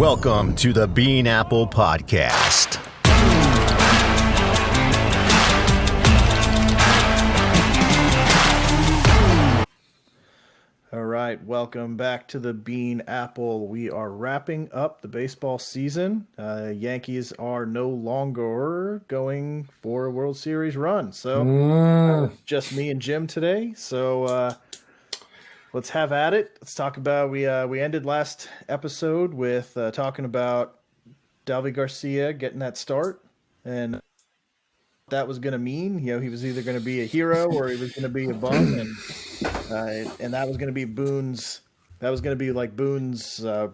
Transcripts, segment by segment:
Welcome to the Bean Apple Podcast. All right, welcome back to the Bean Apple. We are wrapping up the baseball season. Yankees are no longer going for a World Series run. So just me and Jim today. So let's have at it. Let's talk about, we ended last episode with talking about Deivi Garcia getting that start and what that was going to mean. You know, he was either going to be a hero or he was going to be a bum, and that was going to be Boone's. That was going to be like Boone's. I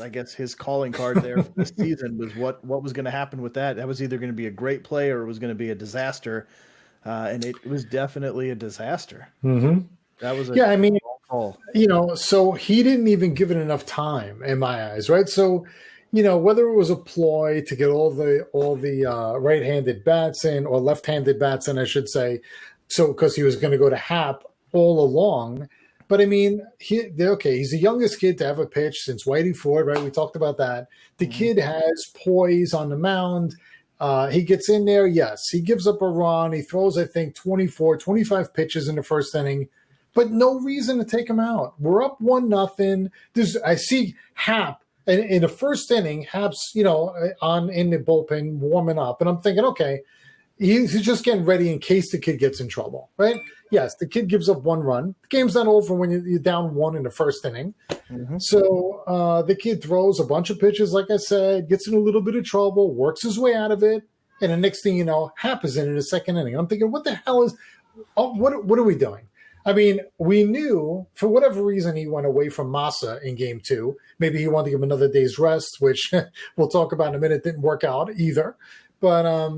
guess his calling card there for this season was what was going to happen with that. That was either going to be a great play or it was going to be a disaster, and it was definitely a disaster. Mm-hmm. That was I mean, call. You know, so he didn't even give it enough time in my eyes, right? So, you know, whether it was a ploy to get all the right-handed bats in or left-handed bats in, I should say, so because he was going to go to Hap all along. But I mean, he's the youngest kid to ever pitch since Whitey Ford, right? We talked about that. The kid has poise on the mound. He gets in there, yes. He gives up a run. He throws, I think, 25 pitches in the first inning, but no reason to take him out. We're up 1-0. I see Hap in the first inning. Hap's, in the bullpen warming up, and I'm thinking, okay, he's just getting ready in case the kid gets in trouble, right? Yes, the kid gives up one run. The game's not over when you're down one in the first inning. Mm-hmm. So the kid throws a bunch of pitches, like I said, gets in a little bit of trouble, works his way out of it, and the next thing you know, Hap is in the second inning. I'm thinking, what the hell is – what are we doing? I mean, we knew for whatever reason he went away from Massa in game 2. Maybe he wanted to give him another day's rest, which we'll talk about in a minute. Didn't work out either. But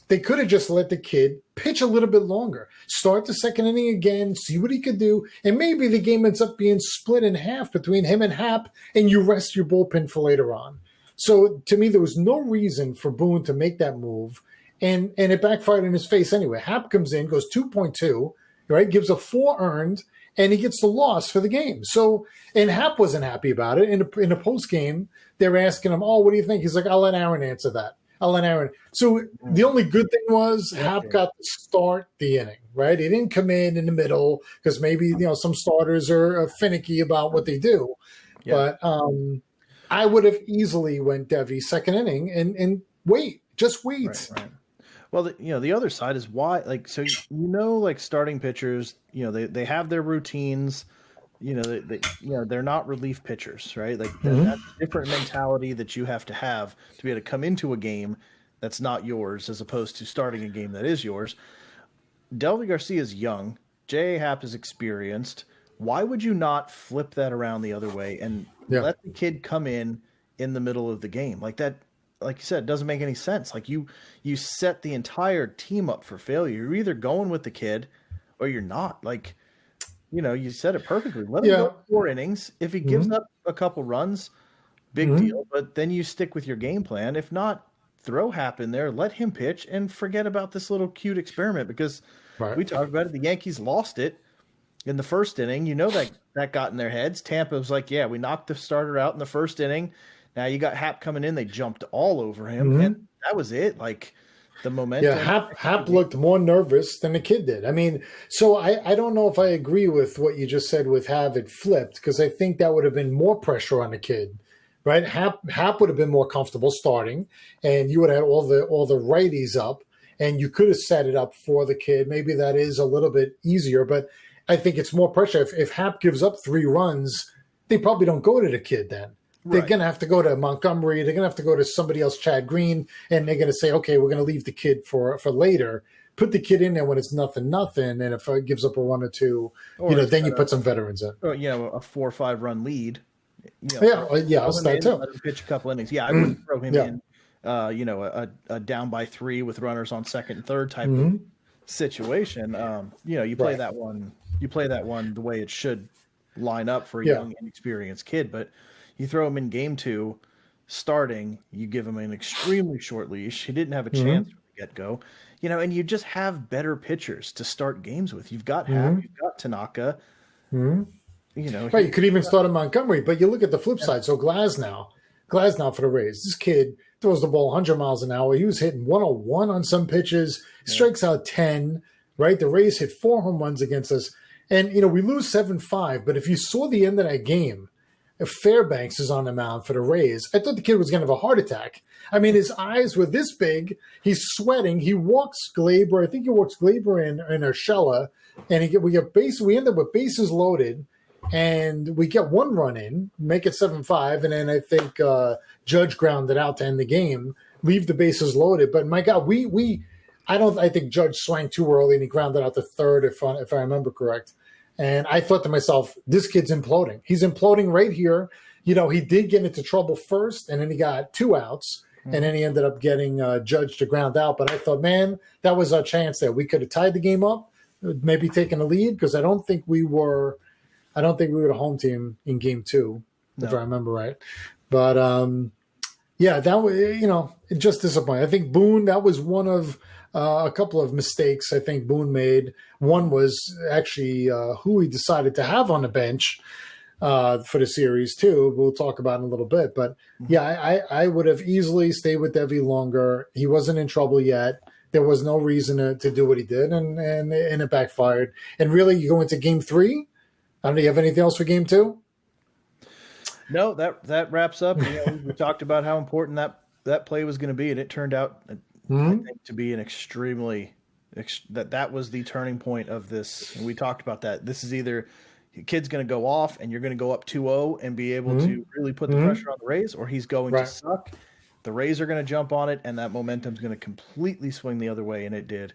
they could have just let the kid pitch a little bit longer, start the second inning again, see what he could do, and maybe the game ends up being split in half between him and Hap, and you rest your bullpen for later on. So to me, there was no reason for Boone to make that move, and it backfired in his face anyway. Hap comes in, goes 2.2, right, gives a 4 earned, and he gets the loss for the game. So, and Hap wasn't happy about it. In the post game, they're asking him, "Oh, what do you think?" He's like, "I'll let Aaron answer that. I'll let Aaron." So the only good thing was Hap got to start the inning, right? He didn't come in the middle because maybe some starters are finicky about what they do. Yeah. But I would have easily went Deivi second inning and just wait. Right. Well, the other side is why, starting pitchers, they have their routines, they're not relief pitchers, right? Like that's a different mentality that you have to be able to come into a game that's not yours as opposed to starting a game that is yours. Deivi Garcia is young. J.A. Happ is experienced. Why would you not flip that around the other way and let the kid come in the middle of the game? Like that, like you said, it doesn't make any sense. Like you set the entire team up for failure. You're either going with the kid or you're not. Like, you said it perfectly. Let him go 4 innings. If he gives up a couple runs, big deal. But then you stick with your game plan. If not, throw Hap in there, let him pitch, and forget about this little cute experiment because we talked about it. The Yankees lost it in the first inning. That got in their heads. Tampa was like, we knocked the starter out in the first inning. Now you got Hap coming in. They jumped all over him, and that was it. Like the momentum. Yeah, Hap looked more nervous than the kid did. I mean, so I don't know if I agree with what you just said with have it flipped because I think that would have been more pressure on the kid, right? Hap would have been more comfortable starting, and you would have had all the righties up, and you could have set it up for the kid. Maybe that is a little bit easier, but I think it's more pressure. If Hap gives up 3 runs, they probably don't go to the kid then. They're going to have to go to Montgomery. They're going to have to go to somebody else, Chad Green, and they're going to say, okay, we're going to leave the kid for later. Put the kid in there when it's nothing, and if it gives up a 1 or 2, then you put some veterans in. Or, a 4 or 5 run lead. I'll start too. Let him pitch a couple innings. Yeah, I wouldn't throw him in, a down by 3 with runners on second and third type of situation. You play that one. You play that one the way it should line up for a young, inexperienced kid, but you throw him in game 2, starting, you give him an extremely short leash. He didn't have a chance from the get-go. And you just have better pitchers to start games with. You've got Hap, you've got Tanaka. You could even start in Montgomery, but you look at the flip side. So Glasnow, Glasnow for the Rays. This kid throws the ball 100 miles an hour. He was hitting 101 on some pitches, strikes out 10, right? The Rays hit 4 home runs against us. And, we lose 7-5. But if you saw the end of that game, if Fairbanks is on the mound for the Rays, I thought the kid was going to have a heart attack. I mean, his eyes were this big. He's sweating. He walks Glaber. I think he walks Glaber in Urshela. And we end up with bases loaded. And we get 1 run in, make it 7-5, and then I think Judge grounded out to end the game, leave the bases loaded. But my God, I think Judge swung too early and he grounded out to third, if I remember correct. And I thought to myself, this kid's imploding. He's imploding right here. He did get into trouble first, and then he got 2 outs, and then he ended up getting Judge to ground out. But I thought, man, that was our chance there. We could have tied the game up, maybe taken the lead, because I don't think we were the home team in game 2, if I remember right. But, that was, it just disappointing. I think Boone, that was one of a couple of mistakes I think Boone made. One was actually who he decided to have on the bench for the series, too. We'll talk about in a little bit. But, I would have easily stayed with Devi longer. He wasn't in trouble yet. There was no reason to do what he did, and it backfired. And really, you go into game 3, do you have anything else for game 2? No, that wraps up. We talked about how important that play was going to be, and it turned out, I think, to be an extremely that was the turning point of this. And we talked about that. This is either the kid's going to go off, and you're going to go up 2-0 and be able to really put the pressure on the Rays, or he's going to suck. The Rays are going to jump on it, and that momentum's going to completely swing the other way, and it did.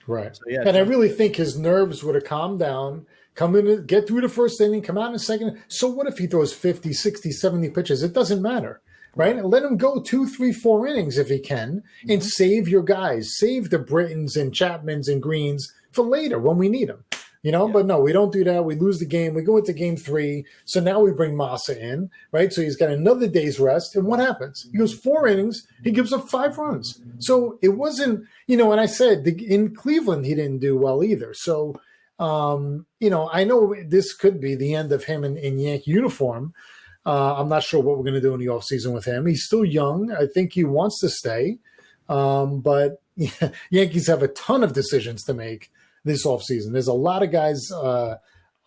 Right. So, and I really think his nerves would have calmed down. Come in, get through the first inning, come out in the second. So what if he throws 50, 60, 70 pitches? It doesn't matter, right? Let him go 2, 3, 4 innings if he can, and save your guys. Save the Brittons and Chapmans and Greens for later when we need them. But no, we don't do that. We lose the game. We go into game 3. So now we bring Massa in, right? So he's got another day's rest. And what happens? He goes 4 innings. He gives up 5 runs. So it wasn't, and I said in Cleveland, he didn't do well either. So, I know this could be the end of him in Yankee uniform. I'm not sure what we're going to do in the offseason with him. He's still young. I think he wants to stay. But Yankees have a ton of decisions to make this offseason. There's a lot of guys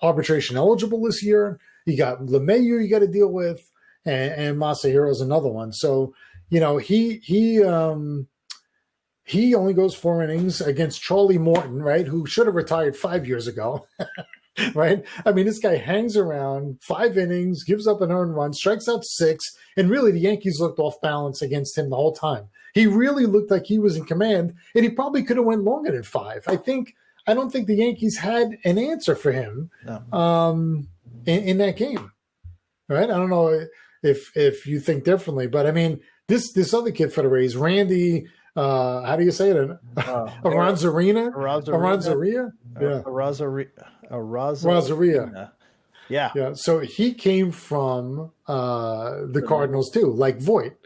arbitration eligible this year. You got LeMahieu you got to deal with, and Masahiro's another one. So, he only goes 4 innings against Charlie Morton, right, who should have retired 5 years ago, right? I mean, this guy hangs around 5 innings, gives up an earned run, strikes out 6, and really the Yankees looked off balance against him the whole time. He really looked like he was in command, and he probably could have went longer than 5. I don't think the Yankees had an answer for him in that game, right? I don't know if you think differently, but I mean, this other kid for the Rays, Randy. How do you say it? Aranzarena? Aranzaria? Yeah. Aranzaria. Yeah. So he came from the Cardinals too, like Voit,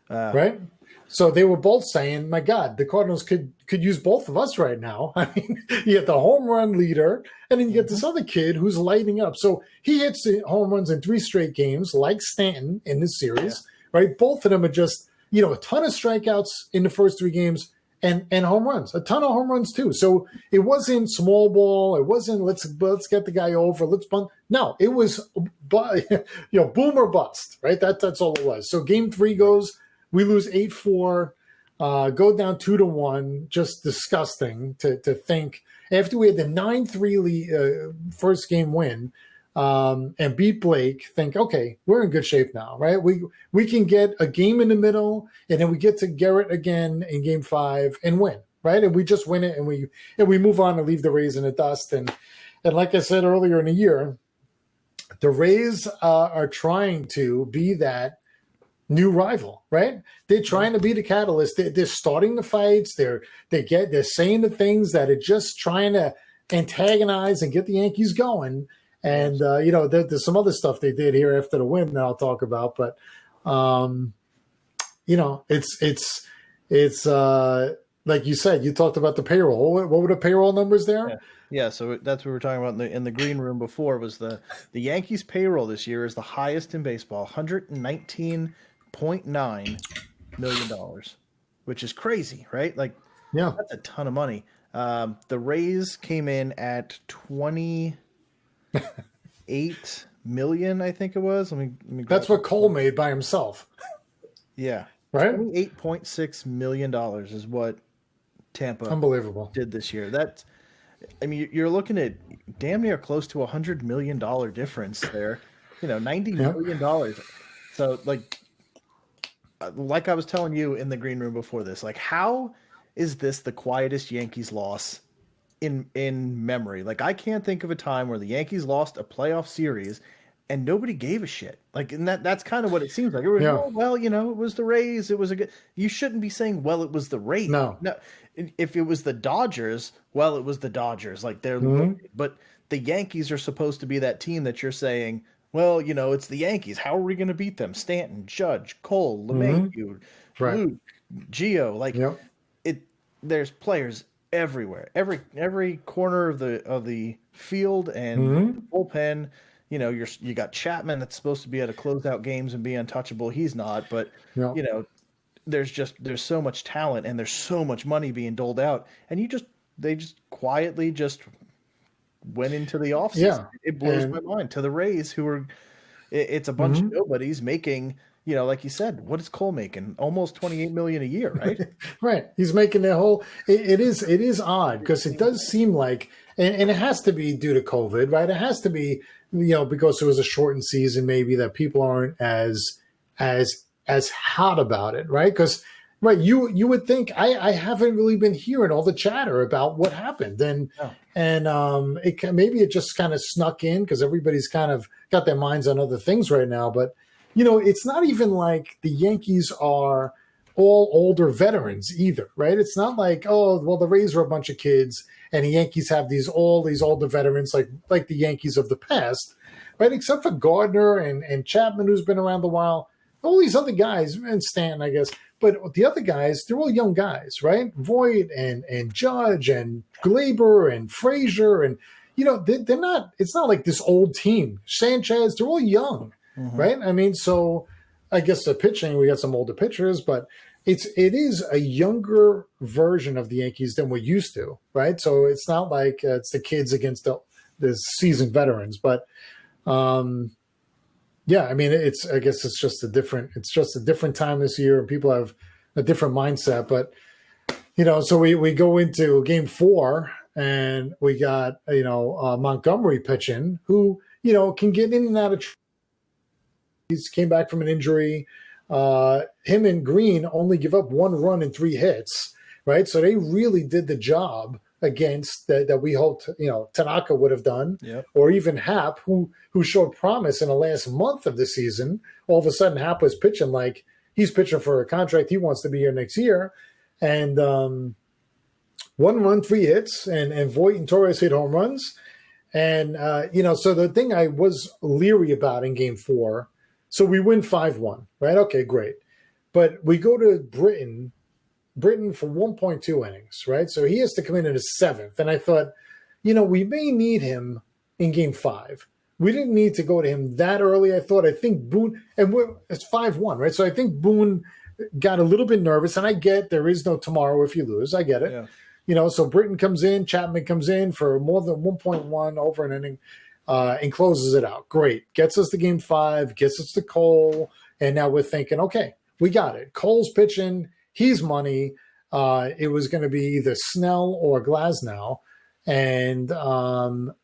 right? So they were both saying, my God, the Cardinals could use both of us right now. I mean, you get the home run leader, and then you get this other kid who's lighting up. So he hits the home runs in 3 straight games, like Stanton in this series, right? Both of them are just, a ton of strikeouts in the first 3 games and home runs, a ton of home runs too. So it wasn't small ball. It wasn't let's get the guy over. Let's bunt. No, it was, boom or bust, right? That's all it was. So game 3 goes. We lose 8-4, go down 2-1. Just disgusting to think. After we had the 9-3 first game win and beat Blake, think, okay, we're in good shape now, right? We can get a game in the middle, and then we get to Garrett again in game 5 and win, right? And we just win it, and we move on and leave the Rays in the dust. And like I said earlier in the year, the Rays are trying to be that new rival, right? They're trying to be the catalyst. They're starting the fights. They're saying the things that are just trying to antagonize and get the Yankees going. And there's some other stuff they did here after the win that I'll talk about. But it's like you said, you talked about the payroll. What were the payroll numbers there? Yeah, so that's what we were talking about in the green room before. Was the Yankees payroll this year is the highest in baseball, $119 $28.9 million, which is crazy, right? Like, Yeah. that's a ton of money. The Rays came in at 28 million, I think it was. Let me That's what Cole made by himself. Yeah. Right? $28.6 million is what Tampa Unbelievable. did this year. That's, I mean, you're looking at damn near close to $100 million difference there. $90 million. So, like I was telling you in the green room before this, like, how is this the quietest Yankees loss in memory? Like, I can't think of a time where the Yankees lost a playoff series and nobody gave a shit. Like, and that's kind of what it seems like. It was, oh, well, it was the Rays. It was a good. You shouldn't be saying, well, it was the Rays. No. If it was the Dodgers, well, it was the Dodgers. Like, they're, but the Yankees are supposed to be that team that you're saying, well, it's the Yankees. How are we going to beat them? Stanton, Judge, Cole, LeMahieu, Luke, Gio. Like, there's players everywhere, every corner of the field and bullpen. You got Chapman that's supposed to be able to close out games and be untouchable. He's not, but there's so much talent and there's so much money being doled out, and they just quietly just went into the offseason. Yeah. It blows my mind. To the Rays, who are, it's a bunch of nobodies making, like you said, what is Cole making? Almost $28 million a year, right? Right. He's making their whole. It is odd because it does seem like, and it has to be due to COVID, right? It has to be, because it was a shortened season, maybe, that people aren't as hot about it, right? Because right, you would think I haven't really been hearing all the chatter about what happened, and maybe it just kind of snuck in because everybody's kind of got their minds on other things right now. But it's not even like the Yankees are all older veterans either, right? It's not like, oh, well, the Rays are a bunch of kids and the Yankees have all these older veterans like the Yankees of the past, right? Except for Gardner and Chapman, who's been around a while. All these other guys, and Stanton, I guess. But the other guys, they're all young guys, right? Voit and Judge and Glaber and Frazier. And, they're not – it's not like this old team. Sanchez, they're all young, right? I mean, so I guess the pitching, we got some older pitchers, but it is a younger version of the Yankees than we're used to, right? So it's not like it's the kids against the seasoned veterans. But yeah, I mean, I guess it's just a different time this year, and people have a different mindset. But so we go into Game 4, and we got Montgomery pitching, who can get in and out of. He's came back from an injury. Him and Green only give up 1 run and 3 hits, right? So they really did the job against that we hoped Tanaka would have done, or even Happ, who showed promise in the last month of the season. All of a sudden, Happ was pitching like he's pitching for a contract he wants to be here next year, and 1 run, 3 hits, and Voit and Torres hit home runs, and so the thing I was leery about in Game 4, so we win 5-1, right? Okay, great, but we go to Britain for 1.2 innings, right? So he has to come in the 7th. And I thought, we may need him in Game 5. We didn't need to go to him that early. I think Boone, and it's 5-1, right? So I think Boone got a little bit nervous, and I get there is no tomorrow if you lose. I get it. Yeah. So Britton comes in, Chapman comes in for more than 1.1 over an inning and closes it out. Great. Gets us to Game 5, gets us to Cole, and now we're thinking, okay, we got it. Cole's pitching. He's money. It was going to be either Snell or Glasnow. And,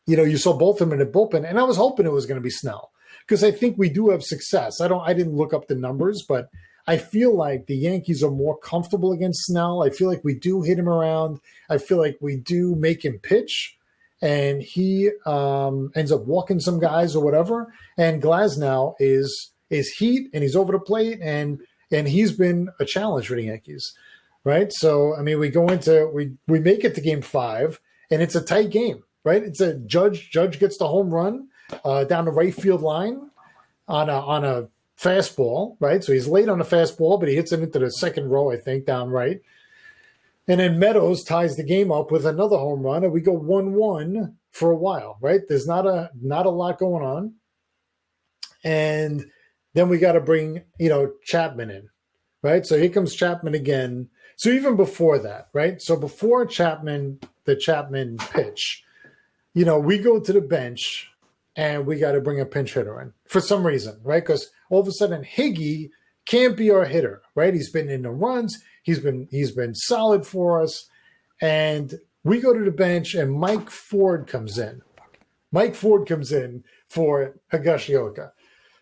you saw both of them in the bullpen. And I was hoping it was going to be Snell because I think we do have success. I didn't look up the numbers, but I feel like the Yankees are more comfortable against Snell. I feel like we do hit him around. I feel like we do make him pitch. And he ends up walking some guys or whatever. And Glasnow is heat, and he's over the plate, and he's been a challenge for the Yankees, right? So, I mean, we make it to Game 5, and it's a tight game, right? It's a Judge gets the home run down the right field line on a fastball, right? So he's late on a fastball, but he hits it into the second row, I think, down right. And then Meadows ties the game up with another home run, and we go 1-1 for a while, right? There's not a lot going on. And Then we got to bring, Chapman in, right? So here comes Chapman again. So even before that, right? So before the Chapman pitch, we go to the bench and we got to bring a pinch hitter in for some reason, right? Because all of a sudden Higgy can't be our hitter, right? He's been in the runs. He's been solid for us. And we go to the bench and Mike Ford comes in. Mike Ford comes in for Higashioka.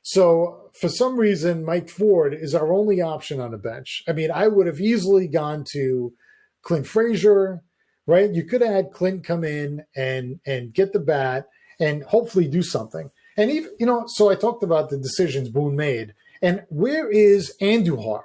So for some reason, Mike Ford is our only option on the bench. I mean, I would have easily gone to Clint Frazier, right? You could have had Clint come in and get the bat and hopefully do something. And even, so I talked about the decisions Boone made. And where is Andujar?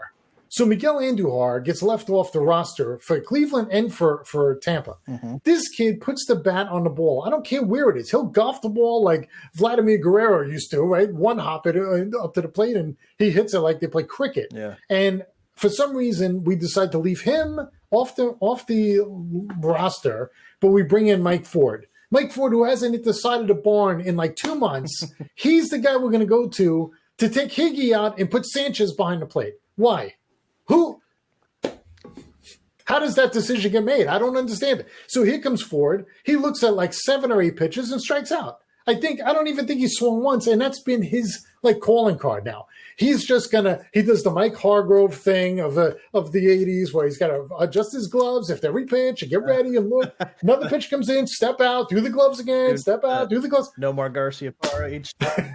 So Miguel Andujar gets left off the roster for Cleveland and for Tampa. Mm-hmm. This kid puts the bat on the ball. I don't care where it is. He'll golf the ball like Vladimir Guerrero used to, right? One hop it up to the plate and he hits it like they play cricket. Yeah. And for some reason, we decide to leave him off the roster, but we bring in Mike Ford. Mike Ford, who hasn't hit the side of the barn in like 2 months, he's the guy we're going to go to take Higgy out and put Sanchez behind the plate. Why? Who? How does that decision get made? I don't understand it. So here comes Ford. He looks at like 7 or 8 pitches and strikes out. I don't even think he swung once, and that's been his like calling card now. He's just he does the Mike Hargrove thing of the 80s where he's got to adjust his gloves after every pitch and get ready and look. Another pitch comes in, step out, do the gloves again, step out, do the gloves. No more Garcia Parra each time.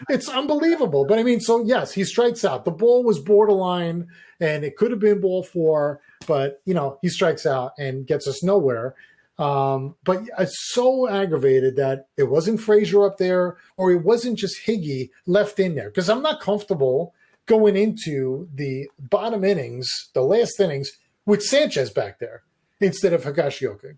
It's unbelievable. But I mean, so yes, he strikes out. The ball was borderline and it could have been ball 4, but he strikes out and gets us nowhere. But it's so aggravated that it wasn't Frazier up there or it wasn't just Higgy left in there. Because I'm not comfortable going into the bottom innings, the last innings, with Sanchez back there instead of Higashioka.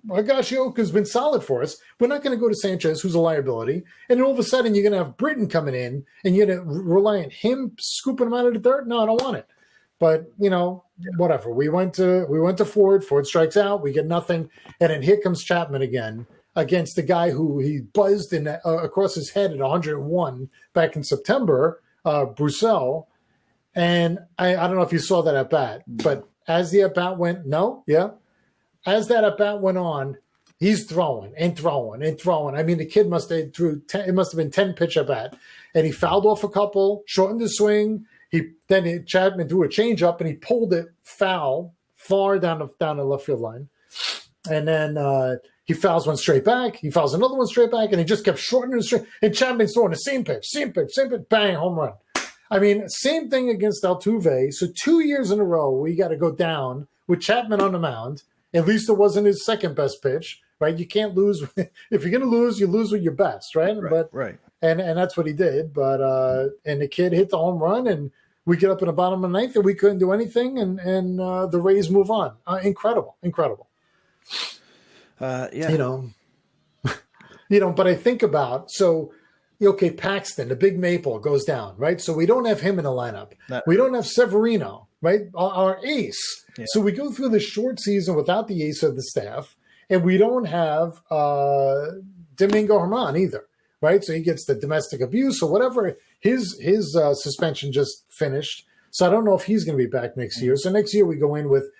Higashioka's been solid for us. We're not going to go to Sanchez, who's a liability. And then all of a sudden, you're going to have Britton coming in and you're going to rely on him scooping him out of the dirt. No, I don't want it. But, whatever. We went to Ford. Ford strikes out. We get nothing. And then here comes Chapman again against the guy who he buzzed in across his head at 101 back in September, Brussel. And I don't know if you saw that at bat, but as the at bat went, as that at bat went on, he's throwing and throwing and throwing. I mean, the kid must have been 10 pitch at bat, and he fouled off a couple, shortened the swing. Chapman threw a changeup and he pulled it foul far down the left field line, and then he fouls one straight back. He fouls another one straight back, and he just kept shortening the string. And Chapman's throwing the same pitch, bang, home run. I mean, same thing against Altuve. So 2 years in a row, we got to go down with Chapman on the mound. At least it wasn't his second best pitch, right? You can't lose. If you're going to lose, you lose with your best, right? Right. And that's what he did. But and the kid hit the home run, and we get up in the bottom of the ninth, and we couldn't do anything, and the Rays move on. Incredible. Yeah. But I think about Paxton, the big maple goes down, right? So we don't have him in the lineup. We don't have Severino, right? Our ace. Yeah. So we go through the short season without the ace of the staff, and we don't have Domingo Germán either, right? So he gets the domestic abuse or whatever. His suspension just finished, so I don't know if he's going to be back next year. So next year we go in with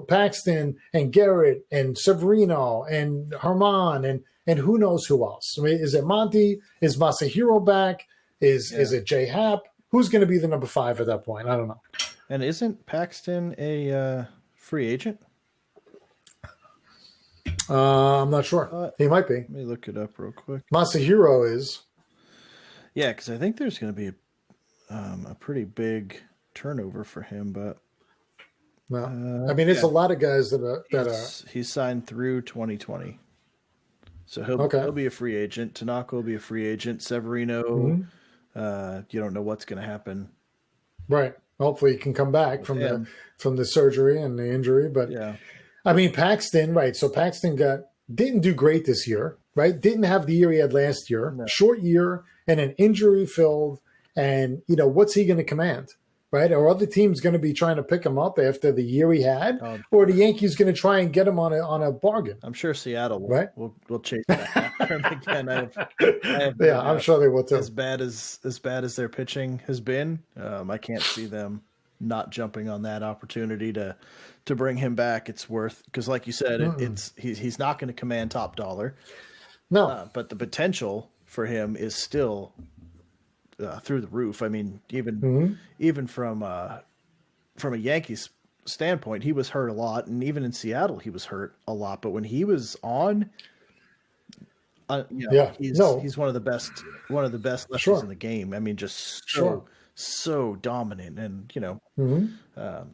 Paxton and Garrett and Severino and Germán and who knows who else. I mean, is it Monty? Is Masahiro back? Is it J Happ? Who's going to be the number 5 at that point? I don't know. And isn't Paxton a free agent? I'm not sure. He might be. Let me look it up real quick. Masahiro is. Yeah, because I think there's going to be a pretty big turnover for him. But there's a lot of guys he's signed through 2020, so he'll be a free agent. Tanaka will be a free agent. Severino, you don't know what's going to happen. Right. Hopefully he can come back from the surgery and the injury. But I mean, Paxton, right. So Paxton didn't do great this year, right? Didn't have the year he had last year. No. Short year and an injury filled. And, what's he going to command? right? Are other teams going to be trying to pick him up after the year he had, Oh, or are the Yankees going to try and get him on a bargain? I'm sure Seattle Right? will chase back after him again. I have no Yeah, I'm doubt. sure they will too. As bad as their pitching has been, I can't see them not jumping on that opportunity to bring him back. It's worth, because like you said, he's not going to command top dollar. No, But the potential for him is still through the roof. I mean, even from a Yankees standpoint, he was hurt a lot, and even in Seattle, he was hurt a lot. But when he was on, he's one of the best lefties in the game. I mean, just so dominant, and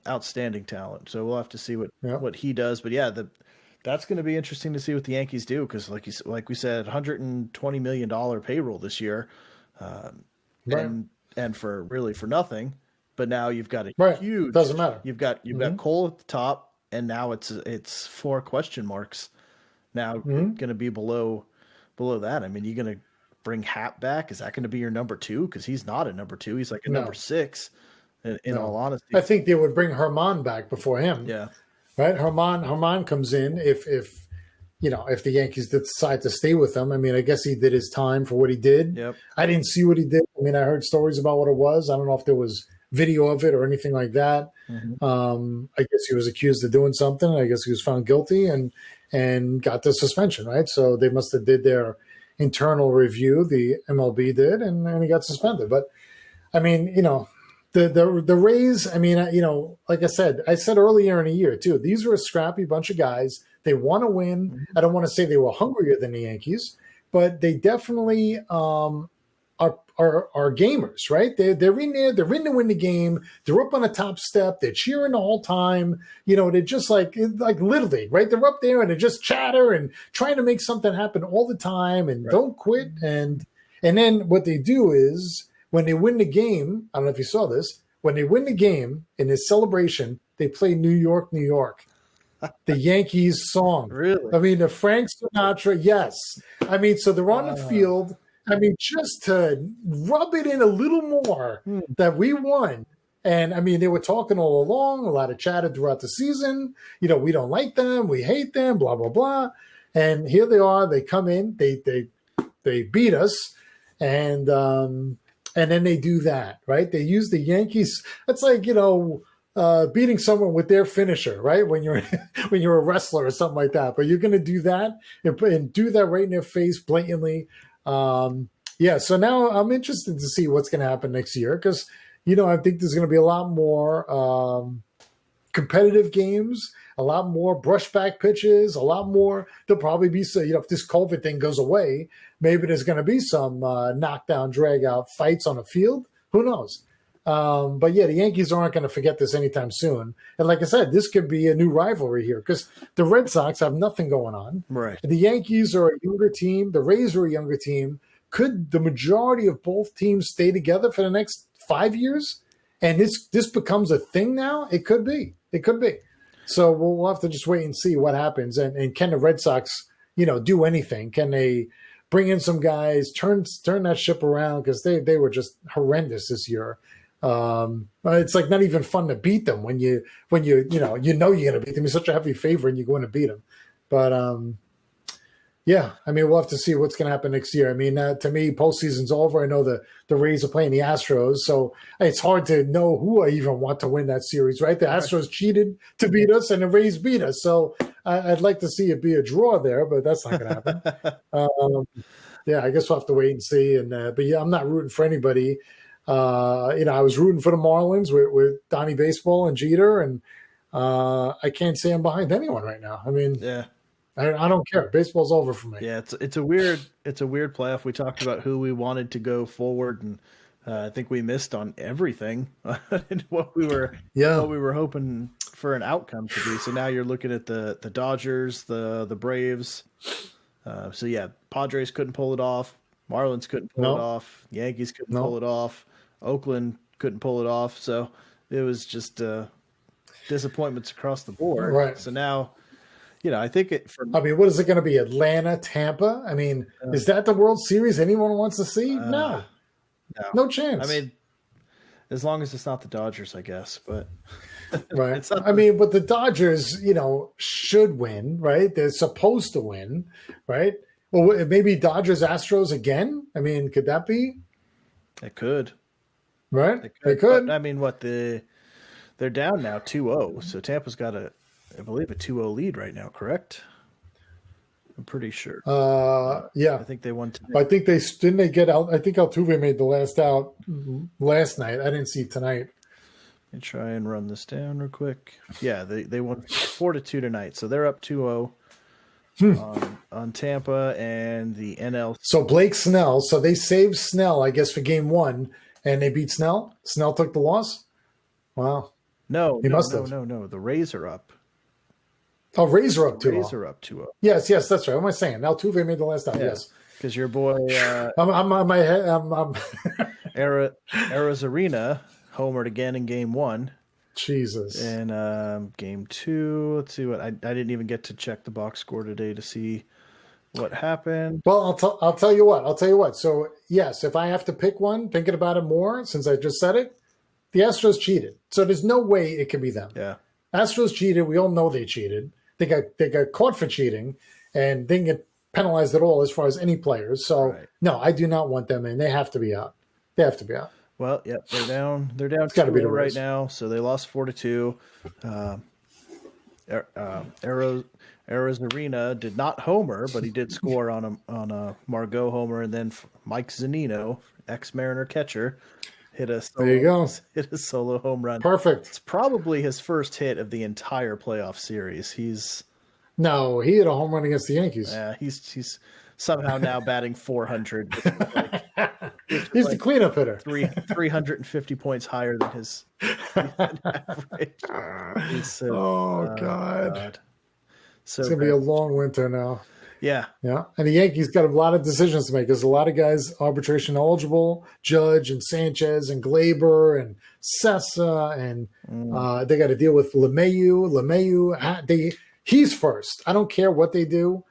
outstanding talent. So we'll have to see what he does. But yeah, that's going to be interesting to see what the Yankees do, because like we said, $120 million payroll this year, and for nothing. But now you've got a huge, doesn't matter. You've got Cole at the top, and now it's 4 question marks. Now going to be below that. I mean, you're going to bring Hap back. Is that going to be your number 2? Because he's not a number 2. He's like a number 6. In all honesty, I think they would bring Herman back before him. Yeah. Right, Herman comes in if the Yankees decide to stay with him. I mean, I guess he did his time for what he did. Yep. I didn't see what he did. I mean, I heard stories about what it was. I don't know if there was video of it or anything like that. I guess he was accused of doing something. I guess he was found guilty and got the suspension. Right, so they must have did their internal review. The MLB did, and he got suspended. But I mean, The Rays, I mean, like I said earlier in the year too, these were a scrappy bunch of guys. They want to win. I don't want to say they were hungrier than the Yankees, but they definitely are gamers, right? They're in there. They're in to win the game. They're up on the top step. They're cheering the whole time. They're just like Little League, right? They're up there and they just chatter and trying to make something happen all the time and don't quit. And then what they do is, when they win the game, I don't know if you saw this, when they win the game in this celebration, they play New York, New York, the Yankees song. Really? I mean, the Frank Sinatra, yes. I mean, so they're on the field. I mean, just to rub it in a little more that we won. And, I mean, they were talking all along, a lot of chatter throughout the season. We don't like them. We hate them, blah, blah, blah. And here they are. They come in. They beat us. And then they do that, right? They use the Yankees. That's like, beating someone with their finisher, right? When you're a wrestler or something like that. But you're going to do that and do that right in their face blatantly. So now I'm interested to see what's going to happen next year, because, I think there's going to be a lot more competitive games, a lot more brushback pitches, a lot more. There'll probably be some, if this COVID thing goes away, maybe there's going to be some knockdown, drag out fights on the field. Who knows? But yeah, the Yankees aren't going to forget this anytime soon. And like I said, this could be a new rivalry here, because the Red Sox have nothing going on. Right. The Yankees are a younger team. The Rays are a younger team. Could the majority of both teams stay together for the next 5 years? And this becomes a thing now? It could be. It could be. So we'll have to just wait and see what happens. And can the Red Sox, do anything? Can they bring in some guys, turn that ship around? Because they were just horrendous this year. It's like not even fun to beat them when you're going to beat them. You're such a heavy favorite and you're going to beat them. But yeah, I mean, we'll have to see what's going to happen next year. I mean, to me, postseason's over. I know the Rays are playing the Astros, so it's hard to know who I even want to win that series, right? The Astros cheated to beat us, and the Rays beat us. So I'd like to see it be a draw there, but that's not going to happen. Yeah, I guess we'll have to wait and see. But yeah, I'm not rooting for anybody. I was rooting for the Marlins with Donnie Baseball and Jeter, and I can't say I'm behind anyone right now. I mean, yeah. I don't care. Baseball's over for me. Yeah, it's a weird playoff. We talked about who we wanted to go forward, and I think we missed on everything and what we were hoping for an outcome to be. So now you're looking at the Dodgers, the Braves. So yeah, Padres couldn't pull it off. Marlins couldn't pull it off. Yankees couldn't pull it off. Oakland couldn't pull it off. So it was just disappointments across the board. Right. So now. I think what is it going to be? Atlanta, Tampa? I mean, is that the World Series anyone wants to see? No chance. I mean, As long as it's not the Dodgers, I guess. But Right. it's not I mean, but the Dodgers, should win, right? They're supposed to win, right? Well, maybe Dodgers Astros again. I mean, could that be? it could. Right? They could. But, I mean, they're down now 2-0. So Tampa's got I believe, a 2-0 lead right now, correct? I'm pretty sure. Yeah. I think they won today. I think didn't they get out. I think Altuve made the last out last night. I didn't see it tonight. Let me try and run this down real quick. Yeah, they won 4-2 tonight. So they're up 2-0 on Tampa and the NL. So Blake Snell. So they saved Snell, I guess, for game 1, and they beat Snell. Snell took the loss. Wow. No. The Rays are up. Oh, Rays are up 2-0. Rays are up 2-0. Yes, that's right. What am I saying? Altuve made the last out. Yeah. Yes. Because your boy I'm on my head. Arena homered again in game 1. Jesus. And game 2, let's see what I didn't even get to check the box score today to see what happened. Well, I'll tell you what. So yes, if I have to pick one, thinking about it more since I just said it, the Astros cheated. So there's no way it can be them. Yeah. Astros cheated. We all know they cheated. They got caught for cheating and didn't get penalized at all as far as any players. So Right. no, I do not want them in. They have to be out. Well, yep, they're down. They're down gotta be 2-0 the right Rays. now. So they lost 4-2. Arrows Arena did not homer, but he did score on a Margot homer, and then Mike Zunino, ex-Mariner catcher, hit a solo home run. Perfect. It's probably his first hit of the entire playoff series. No, he hit a home run against the Yankees. He's somehow now batting 400. He's the cleanup hitter. 350 points higher than his average. God. So It's going to be a long winter now. Yeah. Yeah. And the Yankees got a lot of decisions to make. There's a lot of guys arbitration eligible, Judge and Sanchez and Glaber and Sessa. And they got to deal with LeMahieu. He's first. I don't care what they do.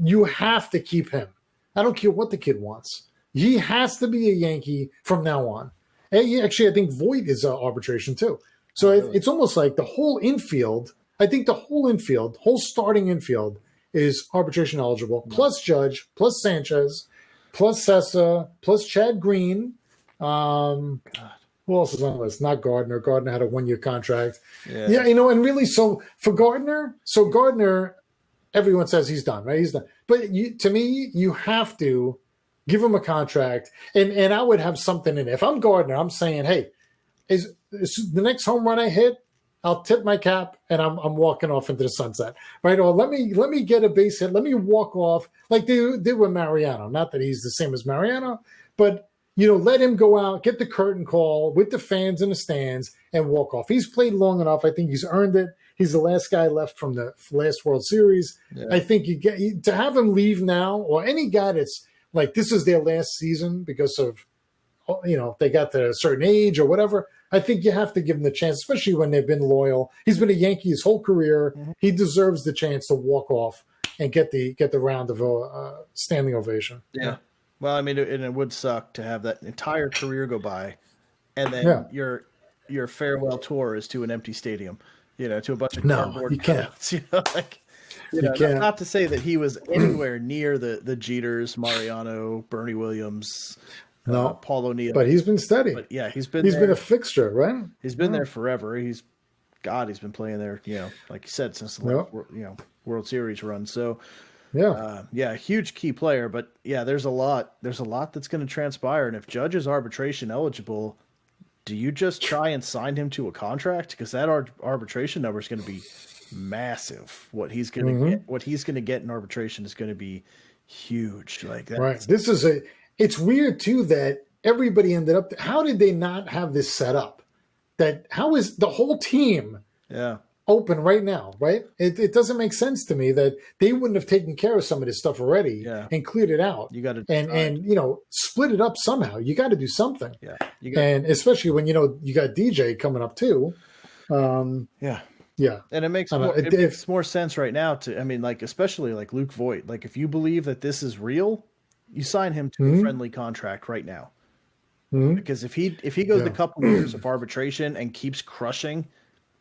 You have to keep him. I don't care what the kid wants. He has to be a Yankee from now on. And actually, I think Voit is arbitration too. So it's almost like the whole infield. I think the whole starting infield is arbitration eligible, plus Judge, plus Sanchez, plus Sessa, plus Chad Green. Who else is on the list? Not Gardner. Gardner had a 1-year contract. Yeah, and really, so for Gardner, everyone says he's done, right? He's done. But to me, you have to give him a contract, and I would have something in it. If I'm Gardner, I'm saying, hey, is the next home run I hit, I'll tip my cap and I'm walking off into the sunset, right? Or let me get a base hit. Let me walk off like they did with Mariano. Not that he's the same as Mariano, but let him go out, get the curtain call with the fans in the stands and walk off. He's played long enough. I think he's earned it. He's the last guy left from the last World Series. Yeah. I think to have him leave now, or any guy that's like this is their last season because of they got to a certain age or whatever. I think you have to give him the chance, especially when they've been loyal. He's been a Yankee his whole career. Mm-hmm. He deserves the chance to walk off and get the round of a standing ovation. Yeah. Well, I mean, it would suck to have that entire career go by, and then your farewell tour is to an empty stadium, to a bunch of cardboard. You can't. Not to say that he was anywhere near the Jeters, Mariano, Bernie Williams. Paul O'Neill, but he's been steady. But yeah, he's been He's been there forever. He's been playing there, like you said, since the World Series run. So huge key player. But yeah, there's a lot that's going to transpire. And if Judge is arbitration eligible, do you just try and sign him to a contract? Because that arbitration number is going to be massive. What he's going to get in arbitration is going to be huge. Like that. Right. It's weird, too, that everybody ended up – how did they not have this set up? How is the whole team open right now, right? It doesn't make sense to me that they wouldn't have taken care of some of this stuff already and cleared it out. You got to and split it up somehow. You got to do something. Yeah. And especially when, you got DJ coming up, too. Yeah. And it makes more sense right now especially like Luke Voit. Like if you believe that this is real – you sign him to a friendly contract right now. because if he goes the couple years of arbitration and keeps crushing,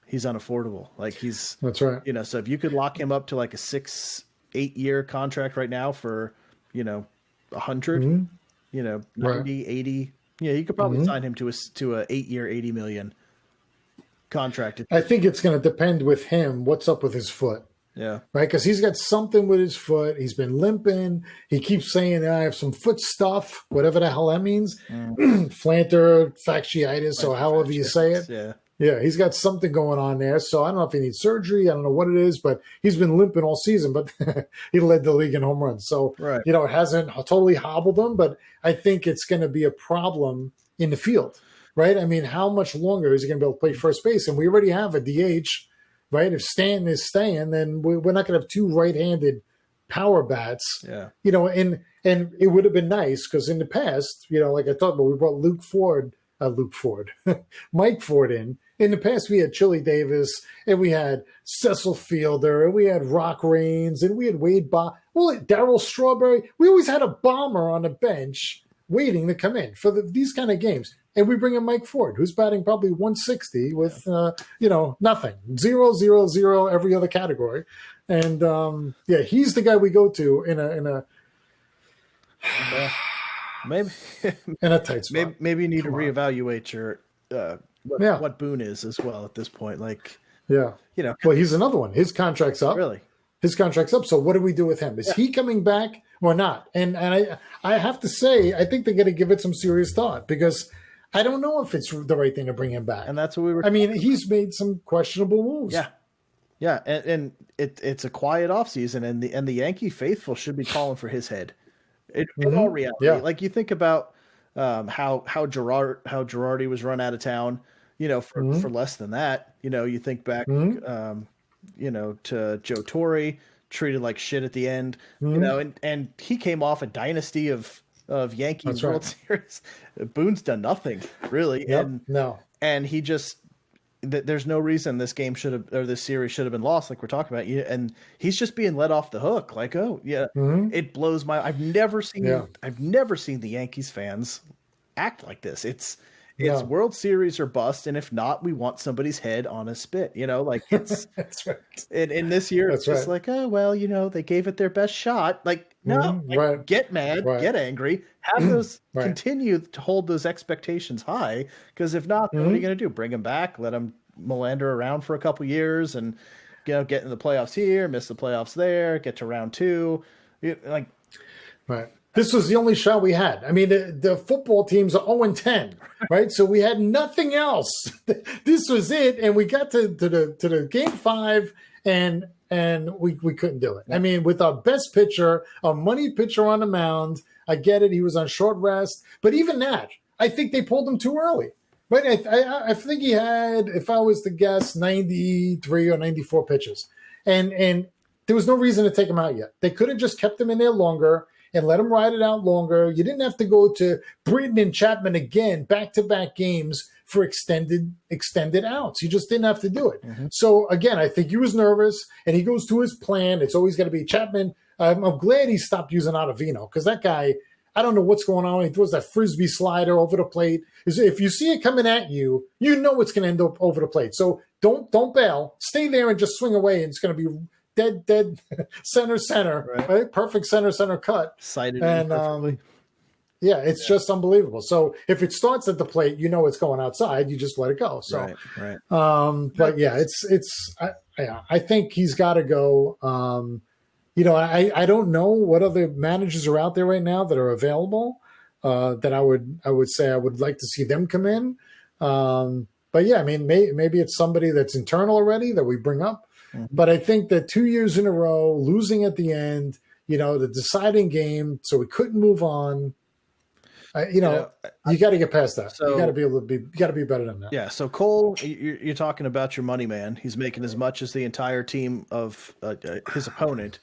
he's unaffordable. Like That's right. So if you could lock him up to like a 6-8 year contract right now for 100, 90, Right. 80, you could probably sign him to a 8 year, 80 million contract. I think it's going to depend with him. What's up with his foot? Yeah. Right. Because he's got something with his foot. He's been limping. He keeps saying, I have some foot stuff, whatever the hell that means. Plantar fasciitis, or however you say it. Yeah. Yeah, he's got something going on there. So I don't know if he needs surgery. I don't know what it is, but he's been limping all season, but he led the league in home runs. So, right. It hasn't totally hobbled him, but I think it's going to be a problem in the field, right? I mean, how much longer is he going to be able to play first base? And we already have a DH, right? If Stanton is staying, then we're not going to have two right-handed power bats. Yeah. And it would have been nice because in the past, like I talked about, we brought Mike Ford in. In the past, we had Chili Davis, and we had Cecil Fielder, and we had Rock Raines, and we had Darryl Strawberry. We always had a bomber on the bench waiting to come in for these kind of games. And we bring in Mike Ford, who's batting probably 160 with, nothing. 0, 0, 0, every other category. And, he's the guy we go to in a maybe in a tight spot. Maybe you need to reevaluate your what Boone is as well at this point. Like, well, he's another one. His contract's up. Really, his contract's up. So what do we do with him? Is he coming back or not? And I have to say, I think they're going to give it some serious thought because I don't know if it's the right thing to bring him back. And that's what we were. I mean, he's made some questionable moves. Yeah, and it's a quiet offseason, and the Yankee faithful should be calling for his head. In all reality, like you think about how Girardi was run out of town, for less than that. You think back, to Joe Torre, treated like shit at the end, and he came off a dynasty of Yankees World Series. Boone's done nothing really, and he just. There's no reason this game this series should have been lost, like we're talking about. And he's just being let off the hook. Like, it blows my. I've never seen the Yankees fans act like this. It's World Series or bust, and if not, we want somebody's head on a spit. Like it's. That's right. In this year, it's just like, they gave it their best shot. Like, no, get mad, get angry, have those continue to hold those expectations high. Because if not, what are you going to do? Bring them back, let them meander around for a couple years, and get in the playoffs here, miss the playoffs there, get to round 2, This was the only shot we had. I mean, the football teams are 0-10, right? So we had nothing else. This was it, and we got to the game 5, and we couldn't do it. I mean, with our best pitcher, our money pitcher on the mound, I get it. He was on short rest, but even that, I think they pulled him too early. Right? I think he had, if I was to guess, 93 or 94 pitches, and there was no reason to take him out yet. They could have just kept him in there longer and let him ride it out longer. You didn't have to go to Britton and Chapman again, back-to-back games for extended outs. You just didn't have to do it. So, again, I think he was nervous, and he goes to his plan. It's always got to be Chapman. I'm glad he stopped using Ottavino because that guy, I don't know what's going on. He throws that Frisbee slider over the plate. If you see it coming at you, you know it's going to end up over the plate. So don't bail. Stay there and just swing away, and it's going to be dead center, right? Perfect center cut. Sighted and perfectly. It's just unbelievable. So if it starts at the plate, it's going outside. You just let it go. So, right. But I think he's got to go. I don't know what other managers are out there right now that are available. That I would say I would like to see them come in. But yeah, I mean, maybe it's somebody that's internal already that we bring up. But I think that 2 years in a row, losing at the end, the deciding game, so we couldn't move on. You got to get past that. So, you got to be better than that. Yeah. So Cole, you're talking about your money man. He's making as much as the entire team of his opponent.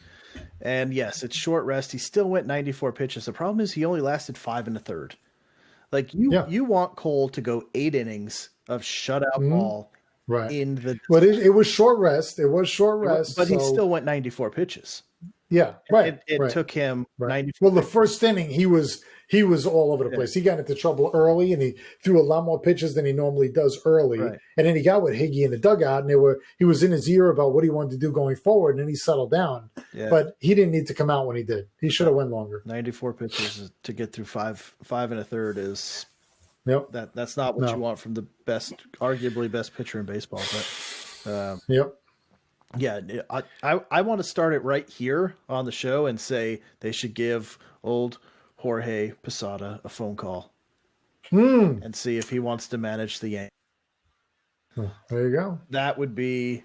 And yes, it's short rest. He still went 94 pitches. The problem is he only lasted 5 1/3. Like you want Cole to go 8 innings of shutout ball. Right. In the but it was short rest. It was short rest. But he still went 94 pitches. Yeah, right. It took him right. 94. Well, the first inning, he was all over the place. He got into trouble early, and he threw a lot more pitches than he normally does early. Right. And then he got with Higgy in the dugout, and he was in his ear about what he wanted to do going forward, and then he settled down. Yeah. But he didn't need to come out when he did. He should have went longer. 94 pitches to get through five and a third is that's not what you want from the arguably best pitcher in baseball. But yeah, I want to start it right here on the show and say they should give old Jorge Posada a phone call and see if he wants to manage the Yankees. There you go. That would be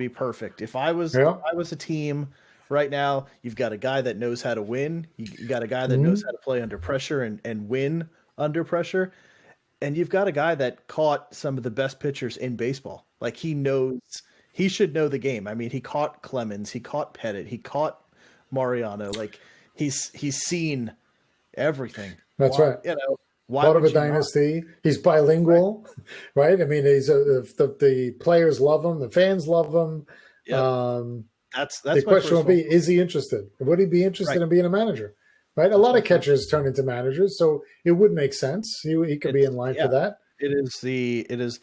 perfect. If I was a team right now, you've got a guy that knows how to win. You got a guy that knows how to play under pressure and win under pressure. And you've got a guy that caught some of the best pitchers in baseball. Like he should know the game. I mean, he caught Clemens, he caught Pettit, he caught Mariano. Like he's seen everything. That's right. Part of a dynasty. He's bilingual, right? I mean, the players love him, the fans love him. Yep. That's the question will be: is he interested? Would he be interested in being a manager? Right? A lot of catchers turn into managers, so it would make sense. He could be in line for that. It is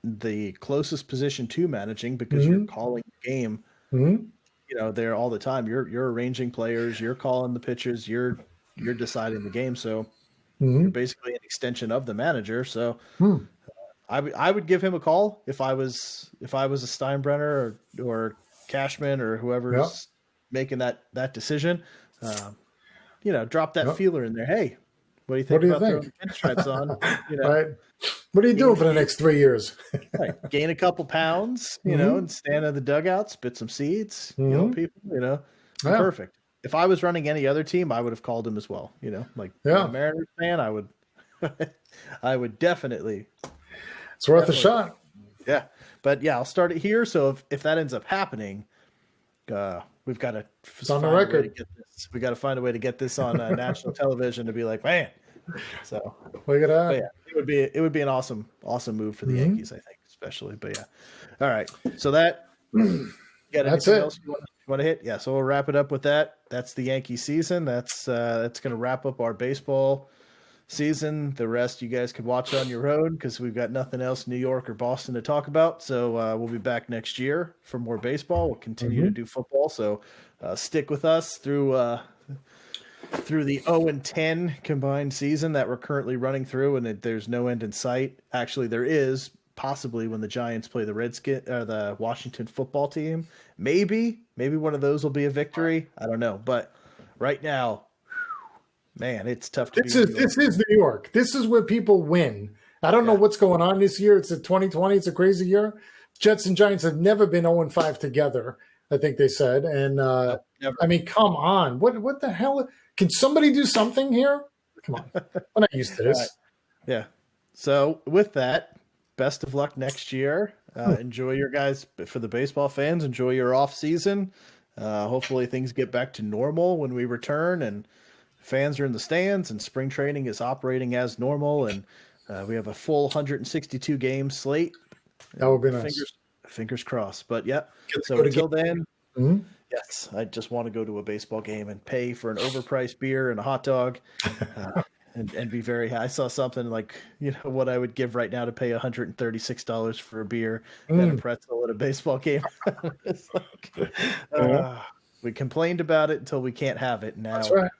the closest position to managing because you're calling the game. There all the time. You're arranging players, you're calling the pitches, you're deciding the game. So you're basically an extension of the manager. So I would give him a call if I was a Steinbrenner or Cashman or whoever's making that decision. Drop that feeler in there. Hey, what do you think about throwing the pinstripes on? Right. What are you doing for the next 3 years? Right. Gain a couple pounds, and stand in the dugout, spit some seeds, people, perfect. If I was running any other team, I would have called him as well. A Mariners fan, I would definitely. It's worth a shot. Yeah. But I'll start it here. So if that ends up happening, we've got to on the record. We got to find a way to get this on national television to be like, man. So look at that. It would be an awesome move for the Yankees, I think, especially. But all right. So that got anything else you want to hit? Yeah. So we'll wrap it up with that. That's the Yankee season. That's going to wrap up our baseball season. The rest you guys can watch on your own because we've got nothing else New York or Boston to talk about. So we'll be back next year for more baseball. We'll continue to do football. So stick with us through the 0-10 combined season that we're currently running through, and there's no end in sight. Actually, there is possibly when the Giants play the the Washington football team. Maybe one of those will be a victory. I don't know, but right now, man, it's tough to. This is New York. This is where people win. I don't know what's going on this year. It's a 2020. It's a crazy year. Jets and Giants have never been 0-5 together, I think they said. And I mean, come on. What the hell? Can somebody do something here? Come on. I'm not used to this. Right. Yeah. So with that, best of luck next year. Enjoy your guys for the baseball fans. Enjoy your off season. Hopefully things get back to normal when we return and fans are in the stands and spring training is operating as normal. And we have a full 162 game slate. That would be nice. Fingers crossed. But so until then, yes, I just want to go to a baseball game and pay for an overpriced beer and a hot dog, and be very high. I saw something like what I would give right now to pay $136 for a beer and a pretzel at a baseball game. It's like, we complained about it until we can't have it. Now, that's right.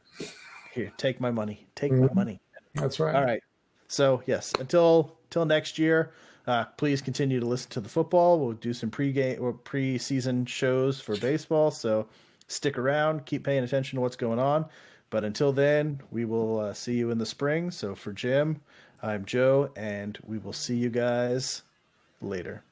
Here, take my money. Take my money. That's right. All right. So yes, until next year. Please continue to listen to the football. We'll do some pregame or preseason shows for baseball. So stick around, keep paying attention to what's going on. But until then, we will see you in the spring. So for Jim, I'm Joe, and we will see you guys later.